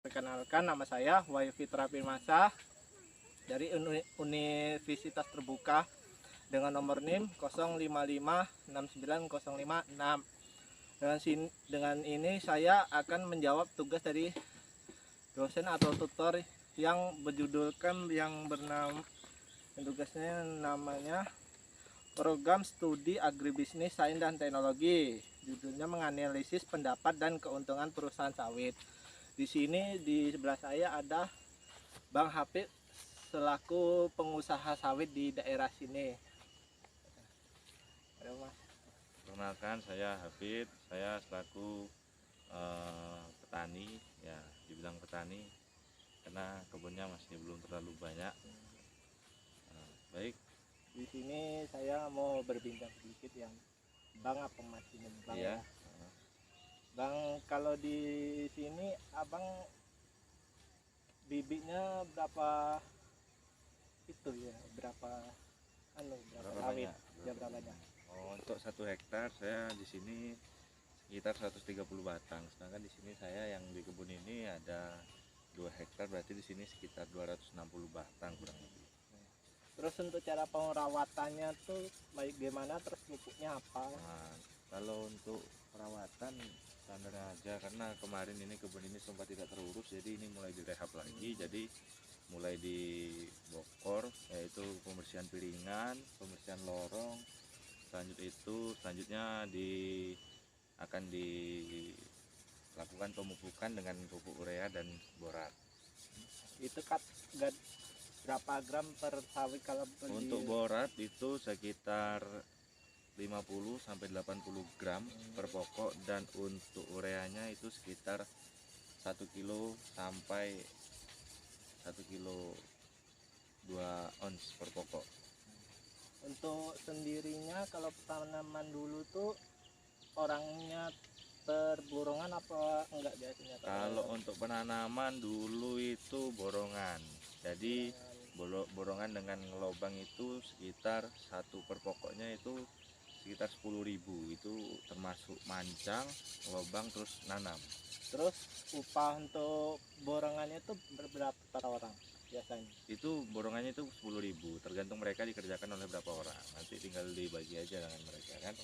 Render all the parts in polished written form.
Perkenalkan, nama saya Wahyu Fitra Firmansyah dari Universitas Terbuka dengan nomor NIM 05569056. Dengan ini saya akan menjawab tugas dari dosen atau tutor yang berjudulkan tugasnya namanya Program Studi Agribisnis Sains dan Teknologi. Judulnya menganalisis pendapat dan keuntungan perusahaan sawit. Di sini di sebelah saya ada Bang Hafid selaku pengusaha sawit di daerah sini. Halo Mas. Perkenalkan, saya Hafid. Saya selaku petani, ya dibilang petani karena kebunnya masih belum terlalu banyak. Baik. Di sini saya mau berbincang sedikit yang Bang apa Mas ini Bang Iya. ya? Bang, kalau di sini Abang bibitnya berapa itu ya? Berapa sawit? Banyak? Ya berapa banyak? Oh, untuk 1 hektar saya di sini sekitar 130 batang. Sedangkan di sini saya yang di kebun ini ada 2 hektar, berarti di sini sekitar 260 batang kurang lebih. Terus untuk cara perawatannya tuh baik gimana, terus pupuknya apa? Nah, kalau untuk perawatan standar aja, karena kemarin ini kebun ini sempat tidak terurus, jadi ini mulai direhab lagi. Jadi mulai dibokor, yaitu pembersihan piringan, pembersihan lorong. Selanjutnya akan dilakukan pemupukan dengan pupuk urea dan borat. Itu berapa gram per sawit kalau beli? Untuk borat itu sekitar 50 sampai 80 gram per pokok, dan untuk ureanya itu sekitar 1 kilo sampai 1 kilo 2 ons per pokok. Untuk sendirinya kalau tanaman dulu tuh orangnya terborongan apa enggak biasanya? Kalau untuk penanaman dulu itu borongan, jadi borongan dengan lubang itu sekitar 1 per pokoknya itu sekitar 10.000, itu termasuk mancang, lubang, terus nanam. Terus upah untuk borongannya itu berapa per orang biasanya? Itu borongannya itu 10.000, tergantung mereka dikerjakan oleh berapa orang, nanti tinggal dibagi aja dengan mereka kan.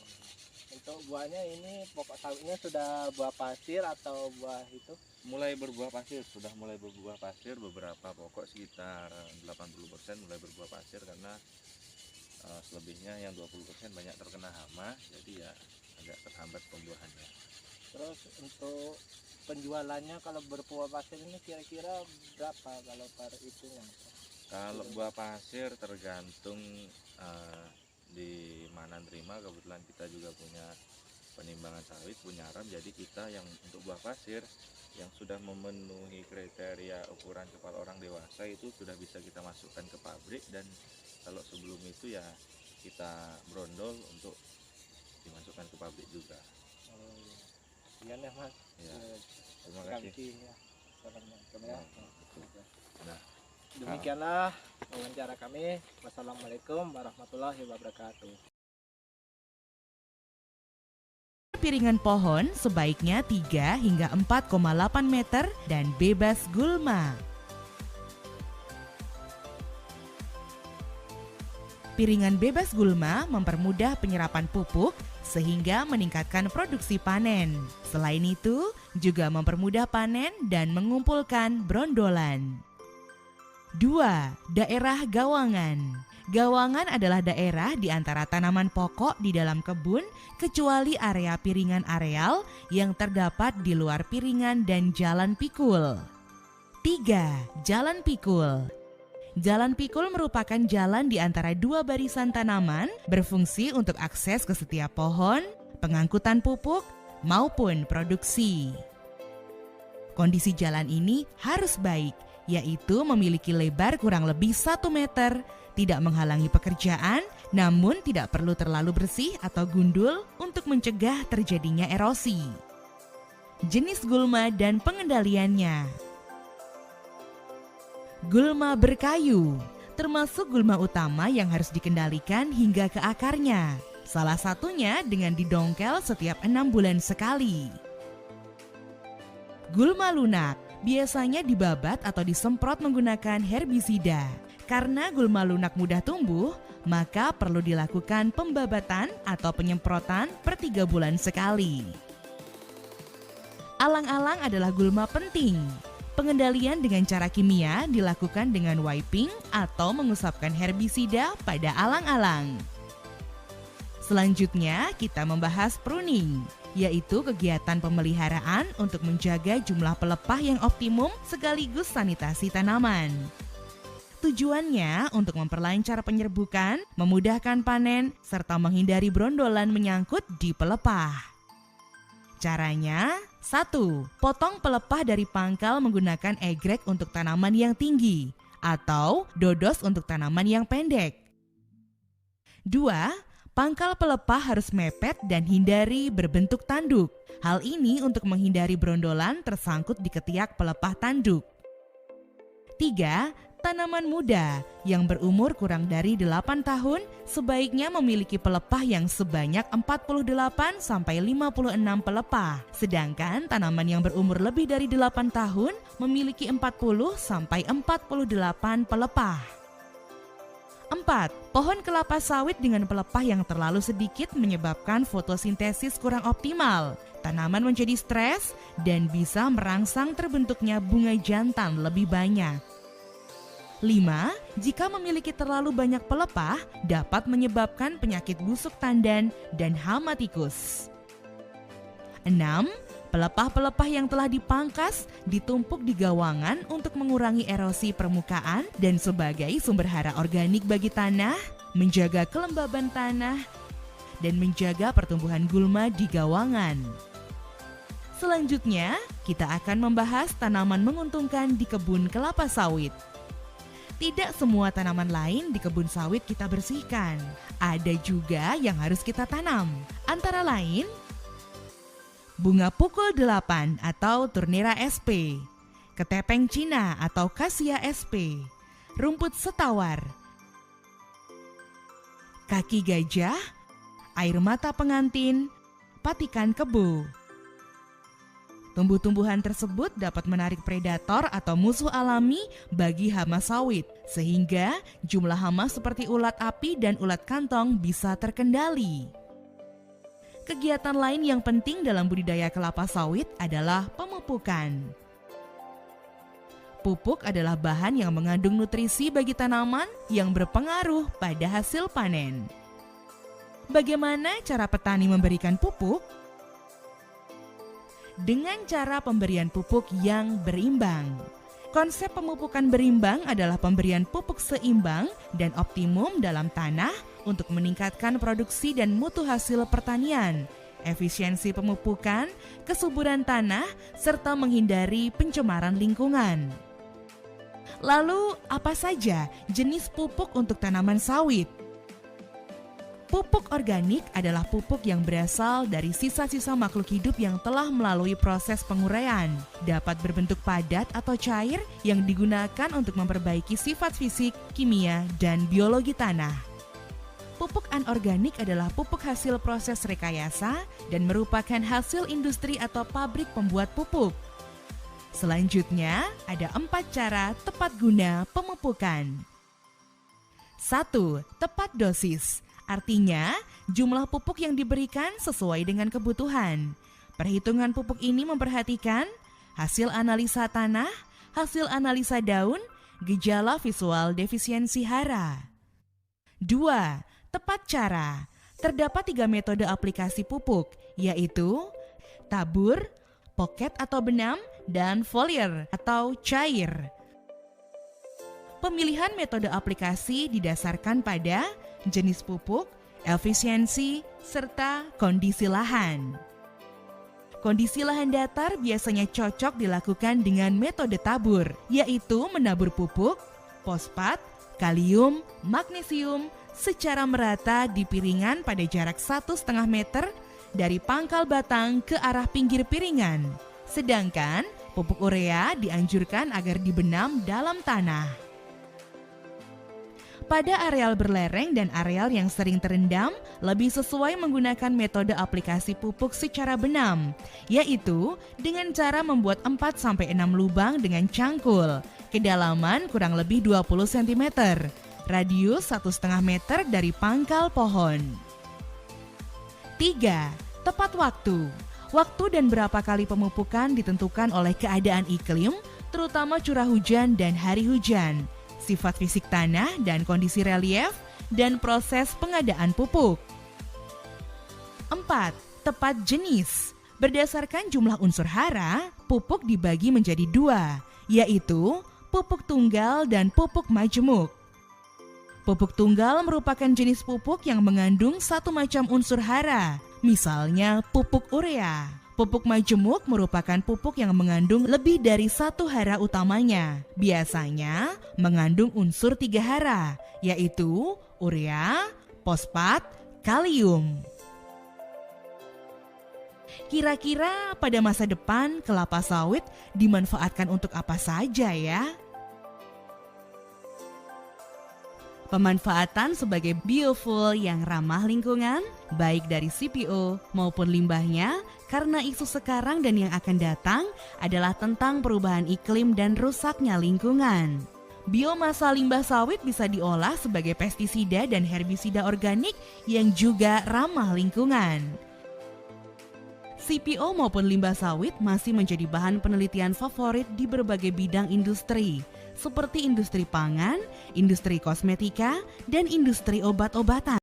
Untuk buahnya ini pokok sawitnya sudah buah pasir atau buah itu? Mulai berbuah pasir, sudah mulai berbuah pasir, beberapa pokok sekitar 80% mulai berbuah pasir, karena selebihnya yang 20% banyak terkena hama, jadi ya agak terhambat pembuahannya. Terus untuk penjualannya kalau berbuah pasir ini kira-kira berapa kalau per itunya? Kalau buah pasir tergantung di mana terima. Kebetulan kita juga punya penimbangan sawit, punya aram, jadi kita yang untuk buah pasir yang sudah memenuhi kriteria ukuran kepala orang dewasa itu sudah bisa kita masukkan ke pabrik, dan kalau sebelum itu ya kita brondol untuk dimasukkan ke pabrik juga. Oh, iya ya Mas. Ya, terima kasih. Ya. Ya. Nah, demikianlah wawancara kami. Wassalamualaikum warahmatullahi wabarakatuh. Piringan pohon sebaiknya 3 hingga 4,8 meter dan bebas gulma. Piringan bebas gulma mempermudah penyerapan pupuk sehingga meningkatkan produksi panen. Selain itu, juga mempermudah panen dan mengumpulkan brondolan. 2. Daerah gawangan. Gawangan adalah daerah di antara tanaman pokok di dalam kebun, kecuali area piringan areal yang terdapat di luar piringan dan jalan pikul. 3. Jalan pikul. Jalan pikul merupakan jalan di antara 2 barisan tanaman, berfungsi untuk akses ke setiap pohon, pengangkutan pupuk, maupun produksi. Kondisi jalan ini harus baik, yaitu memiliki lebar kurang lebih 1 meter, tidak menghalangi pekerjaan, namun tidak perlu terlalu bersih atau gundul untuk mencegah terjadinya erosi. Jenis gulma dan pengendaliannya. Gulma berkayu, termasuk gulma utama yang harus dikendalikan hingga ke akarnya. Salah satunya dengan didongkel setiap 6 bulan sekali. Gulma lunak. biasanya dibabat atau disemprot menggunakan herbisida. Karena gulma lunak mudah tumbuh, maka perlu dilakukan pembabatan atau penyemprotan per 3 bulan sekali. Alang-alang adalah gulma penting. Pengendalian dengan cara kimia dilakukan dengan wiping atau mengusapkan herbisida pada alang-alang. Selanjutnya kita membahas pruning, yaitu kegiatan pemeliharaan untuk menjaga jumlah pelepah yang optimum sekaligus sanitasi tanaman. Tujuannya untuk memperlancar penyerbukan, memudahkan panen, serta menghindari brondolan menyangkut di pelepah. Caranya, 1. Potong pelepah dari pangkal menggunakan egrek untuk tanaman yang tinggi atau dodos untuk tanaman yang pendek. 2. Pangkal pelepah harus mepet dan hindari berbentuk tanduk. Hal ini untuk menghindari brondolan tersangkut di ketiak pelepah tanduk. 3. Tanaman muda yang berumur kurang dari 8 tahun sebaiknya memiliki pelepah yang sebanyak 48 sampai 56 pelepah. Sedangkan tanaman yang berumur lebih dari 8 tahun memiliki 40 sampai 48 pelepah. 4. Pohon kelapa sawit dengan pelepah yang terlalu sedikit menyebabkan fotosintesis kurang optimal. Tanaman menjadi stres dan bisa merangsang terbentuknya bunga jantan lebih banyak. 5. Jika memiliki terlalu banyak pelepah, dapat menyebabkan penyakit busuk tandan dan hama tikus. 6. Pelepah-pelepah yang telah dipangkas ditumpuk di gawangan untuk mengurangi erosi permukaan dan sebagai sumber hara organik bagi tanah, menjaga kelembaban tanah, dan menjaga pertumbuhan gulma di gawangan. Selanjutnya, kita akan membahas tanaman menguntungkan di kebun kelapa sawit. Tidak semua tanaman lain di kebun sawit kita bersihkan. Ada juga yang harus kita tanam. Antara lain, bunga pukul 8 atau Turnera sp, ketepeng Cina atau Cassia sp, rumput setawar, kaki gajah, air mata pengantin, patikan kebo. Tumbuh-tumbuhan tersebut dapat menarik predator atau musuh alami bagi hama sawit, sehingga jumlah hama seperti ulat api dan ulat kantong bisa terkendali. Kegiatan lain yang penting dalam budidaya kelapa sawit adalah pemupukan. Pupuk adalah bahan yang mengandung nutrisi bagi tanaman yang berpengaruh pada hasil panen. Bagaimana cara petani memberikan pupuk? Dengan cara pemberian pupuk yang berimbang. Konsep pemupukan berimbang adalah pemberian pupuk seimbang dan optimum dalam tanah untuk meningkatkan produksi dan mutu hasil pertanian, efisiensi pemupukan, kesuburan tanah, serta menghindari pencemaran lingkungan. Lalu, apa saja jenis pupuk untuk tanaman sawit? Pupuk organik adalah pupuk yang berasal dari sisa-sisa makhluk hidup yang telah melalui proses penguraian, dapat berbentuk padat atau cair yang digunakan untuk memperbaiki sifat fisik, kimia, dan biologi tanah. Pupuk anorganik adalah pupuk hasil proses rekayasa dan merupakan hasil industri atau pabrik pembuat pupuk. Selanjutnya, ada 4 cara tepat guna pemupukan. 1. Tepat dosis. Artinya, jumlah pupuk yang diberikan sesuai dengan kebutuhan. Perhitungan pupuk ini memperhatikan hasil analisa tanah, hasil analisa daun, gejala visual defisiensi hara. 2. Tepat cara. Terdapat 3 metode aplikasi pupuk, yaitu tabur, poket atau benam, dan foliar atau cair. Pemilihan metode aplikasi didasarkan pada jenis pupuk, efisiensi, serta kondisi lahan. Kondisi lahan datar biasanya cocok dilakukan dengan metode tabur, yaitu menabur pupuk, fosfat, kalium, magnesium secara merata di piringan pada jarak 1,5 meter dari pangkal batang ke arah pinggir piringan. Sedangkan pupuk urea dianjurkan agar dibenam dalam tanah. Pada areal berlereng dan areal yang sering terendam, lebih sesuai menggunakan metode aplikasi pupuk secara benam, yaitu dengan cara membuat 4-6 lubang dengan cangkul, kedalaman kurang lebih 20 cm, radius 1,5 meter dari pangkal pohon. 3. Tepat waktu. Waktu dan berapa kali pemupukan ditentukan oleh keadaan iklim, terutama curah hujan dan hari hujan, sifat fisik tanah dan kondisi relief, dan proses pengadaan pupuk. 4. Tepat jenis. Berdasarkan jumlah unsur hara, pupuk dibagi menjadi 2, yaitu pupuk tunggal dan pupuk majemuk. Pupuk tunggal merupakan jenis pupuk yang mengandung satu macam unsur hara, misalnya pupuk urea. Pupuk majemuk merupakan pupuk yang mengandung lebih dari satu hara utamanya. Biasanya mengandung unsur 3 hara, yaitu urea, fosfat, kalium. Kira-kira pada masa depan kelapa sawit dimanfaatkan untuk apa saja ya? Pemanfaatan sebagai biofuel yang ramah lingkungan, baik dari CPO maupun limbahnya, karena isu sekarang dan yang akan datang adalah tentang perubahan iklim dan rusaknya lingkungan. Biomasa limbah sawit bisa diolah sebagai pestisida dan herbisida organik yang juga ramah lingkungan. CPO maupun limbah sawit masih menjadi bahan penelitian favorit di berbagai bidang industri, seperti industri pangan, industri kosmetika, dan industri obat-obatan.